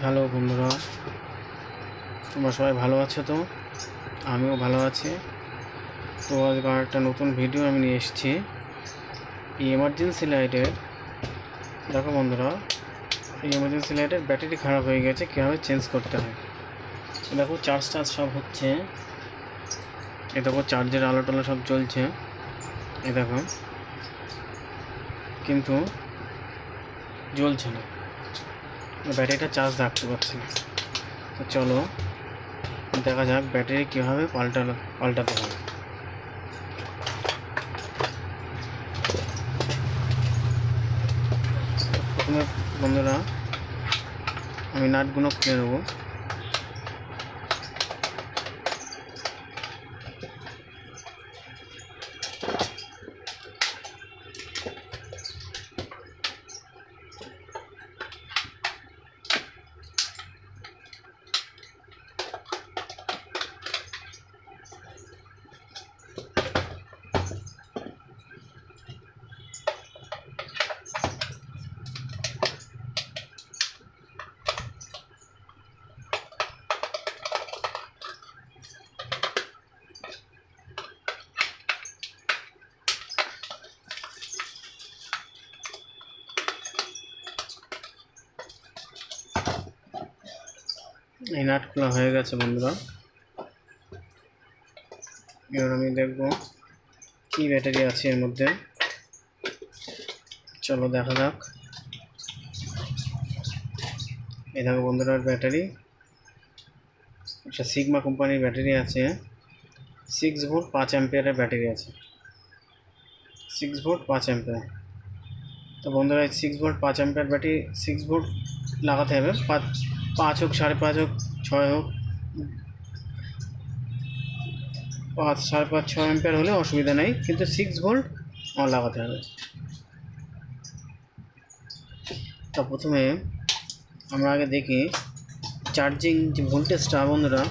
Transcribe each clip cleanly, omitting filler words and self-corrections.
Hello বন্ধুরা, তোমরা সবাই ভালো আছো তো? আমিও ভালো আছি। তো আজকে একটা নতুন ভিডিও আমি নিয়ে এসেছি। এই এমার্জেন্সি লাইটের, দেখো বন্ধুরা, এই এমার্জেন্সি লাইটের ব্যাটারি খারাপ হয়ে গেছে, কীভাবে চেঞ্জ করতে হয়। দেখো চার্জ সব হচ্ছে, এ দেখো চার্জের আলো টালো সব জ্বলছে, এ দেখো, কিন্তু জ্বলছে না, ব্যাটারিটা চার্জ রাখতে পারছি না। তো চলো দেখা যাক ব্যাটারি কীভাবে পাল্টাতে হয়। প্রথমে বন্ধুরা আমি নাটগুলো খুলে নেবো। এই নাট খোলা হয়ে গেছে বন্ধুরা। এবার আমি দেখব কি ব্যাটারি আছে এর মধ্যে। চলো দেখা যাক। এই দেখো বন্ধুরা, ব্যাটারি একটা সিগমা কোম্পানির ব্যাটারি আছে, 6 ভোল্ট 5 অ্যাম্পিয়ারের ব্যাটারি আছে, 6 ভোল্ট 5 অ্যাম্পিয়ার। তো বন্ধুরা, এই 6 ভোল্ট 5 অ্যাম্পিয়ার ব্যাটারি 6 ভোল্ট লাগাতে হবে, 5 হোক, 5.5 হোক, 6 হোক, 5, 5.5, 6 অ্যাম্পিয়ার হলে অসুবিধা নেই, কিন্তু 6 ভোল্ট আমার লাগাতে হবে। তো প্রথমে আমরা আগে দেখি চার্জিং যে ভোল্টেজটা বন্ধুরা,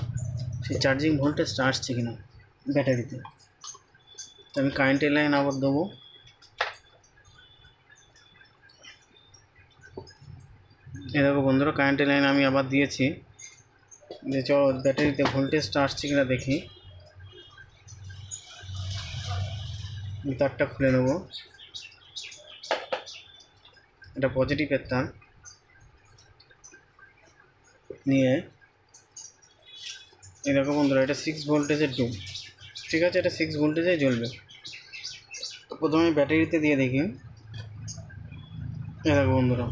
সেই চার্জিং ভোল্টেজটা আসছে কিনা ব্যাটারিতে। তো আমি কারেন্টের লাইন আবার দেবো। এ দেখো বন্ধুরা, কারেন্টের লাইন আমি আবার দিয়েছি, যে চলো ব্যাটারিতে ভোল্টেজটা আসছে কিনা দেখি। তারটা খুলে নেব, এটা পজিটিভের তার নিয়ে। এই দেখো বন্ধুরা, এটা 6 ভোল্টেজের ডুব, ঠিক আছে, এটা 6 ভোল্টেজে জ্বলবে। তো প্রথমে ব্যাটারিতে দিয়ে দেখি। এই দেখো বন্ধুরা,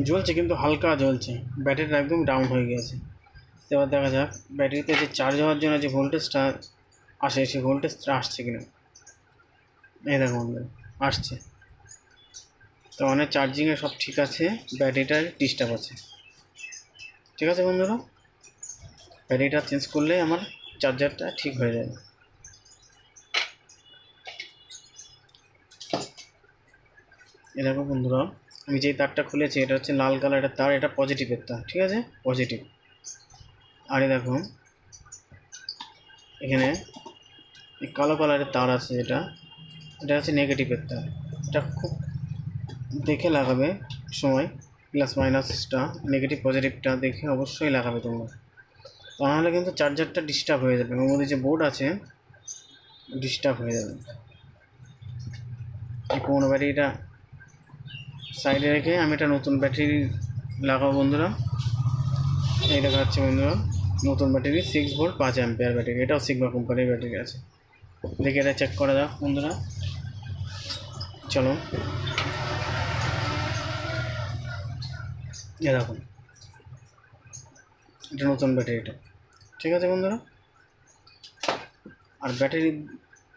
জ্বলছে কিন্তু হালকা জ্বলছে, ব্যাটারিটা একদম ডাউন হয়ে গিয়েছে। এবার দেখা যাক ব্যাটারিতে যে চার্জ হওয়ার জন্য যে ভোল্টেজটা আসে, সেই ভোল্টেজটা আসছে কিনা। এই দেখো বন্ধুরা, আসছে। তো মানে চার্জিংয়ে সব ঠিক আছে, ব্যাটারিটার ডিস্টার্ব আছে। ঠিক আছে বন্ধুরা, ব্যাটারিটা চেঞ্জ করলে আমার চার্জারটা ঠিক হয়ে যাবে। এ দেখো বন্ধুরা, আমি যেই তারটা খুলেছি এটা হচ্ছে লাল কালারের তার, এটা পজিটিভের তার, ঠিক আছে, পজিটিভ। আর এই দেখো এখানে এই কালো কালারের তার আছে, এটা হচ্ছে নেগেটিভের তার। এটা খুব দেখে লাগাবে সময়, প্লাস মাইনাসটা, নেগেটিভ পজিটিভটা দেখে অবশ্যই লাগাবে তোমরা, তা নাহলে কিন্তু চার্জারটা ডিস্টার্ব হয়ে যাবে, ওর মধ্যে যে বোর্ড আছে ডিস্টার্ব হয়ে যাবে। এই পুরোনো ব্যাটারিটা সাইডে রেখে আমি একটা নতুন ব্যাটারি লাগাবো বন্ধুরা। এই দেখা যাচ্ছে বন্ধুরা, নতুন ব্যাটারি 6 ভোল্ট 5 অ্যাম্পিয়ার ব্যাটারি, এটাও সিগমা কোম্পানির ব্যাটারি আছে। দেখে এটা চেক করা যাক বন্ধুরা। চলো এ দেখুন, এটা নতুন ব্যাটারিটা, ঠিক আছে বন্ধুরা। আর ব্যাটারি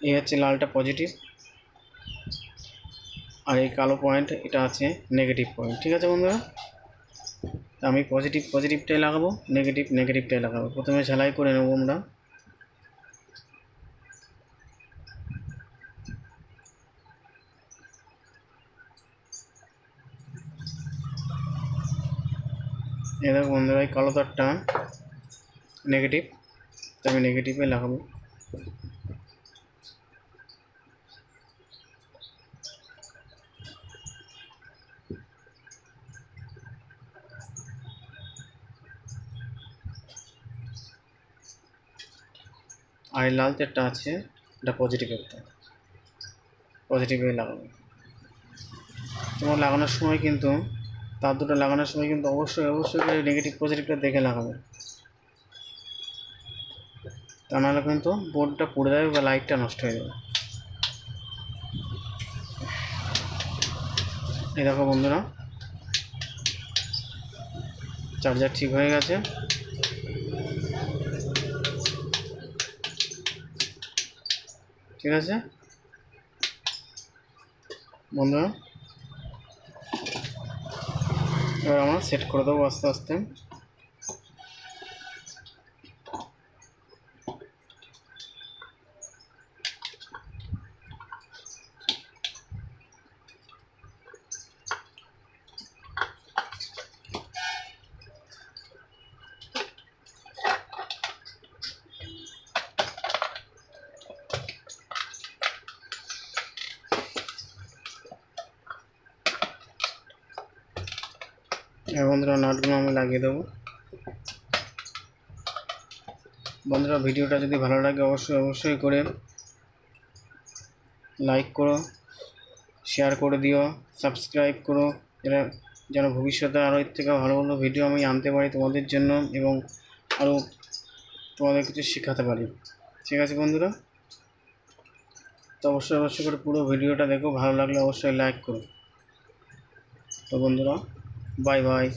এই হচ্ছে লালটা পজিটিভ, আর এই কালো পয়েন্ট এটা আছে নেগেটিভ পয়েন্ট, ঠিক আছে বন্ধুরা। আমি পজিটিভটাই লাগাবো, নেগেটিভটাই লাগাবো। প্রথমে ঝালাই করে নেবো আমরা। এই দেখো বন্ধুরা, এই কালো তারটা নেগেটিভ, তো আমি নেগেটিভে লাগাবো। আর এই লাল তারটা আছে, এটা পজিটিভ একটা, পজিটিভে লাগাবে। তোমার লাগানোর সময় কিন্তু তার দুটো লাগানোর সময় কিন্তু অবশ্যই করে নেগেটিভ পজিটিভটা দেখে লাগাবে, তা নাহলে কিন্তু বোর্ডটা পুড়ে যাবে বা লাইটটা নষ্ট হয়ে যাবে। এই দেখো বন্ধুরা, চার্জার ঠিক হয়ে গেছে। ঠিক আছে বন্ধুরা, এবার আমরা সেট করে দেবো আস্তে আস্তে। বন্ধুরা নাটগুলো আমি লাগিয়ে দেবো। বন্ধুরা ভিডিওটা যদি ভালো লাগে অবশ্যই করে লাইক করো, শেয়ার করে দিও, সাবস্ক্রাইব করো, এরা যেন ভবিষ্যতে আরও এর থেকে ভালো ভালো ভিডিও আমি আনতে পারি তোমাদের জন্য এবং আরও তোমাদের কিছু শেখাতে পারি। ঠিক আছে বন্ধুরা, তো অবশ্যই করে পুরো ভিডিওটা দেখো, ভালো লাগলে অবশ্যই লাইক করো। তো বন্ধুরা বাই বাই।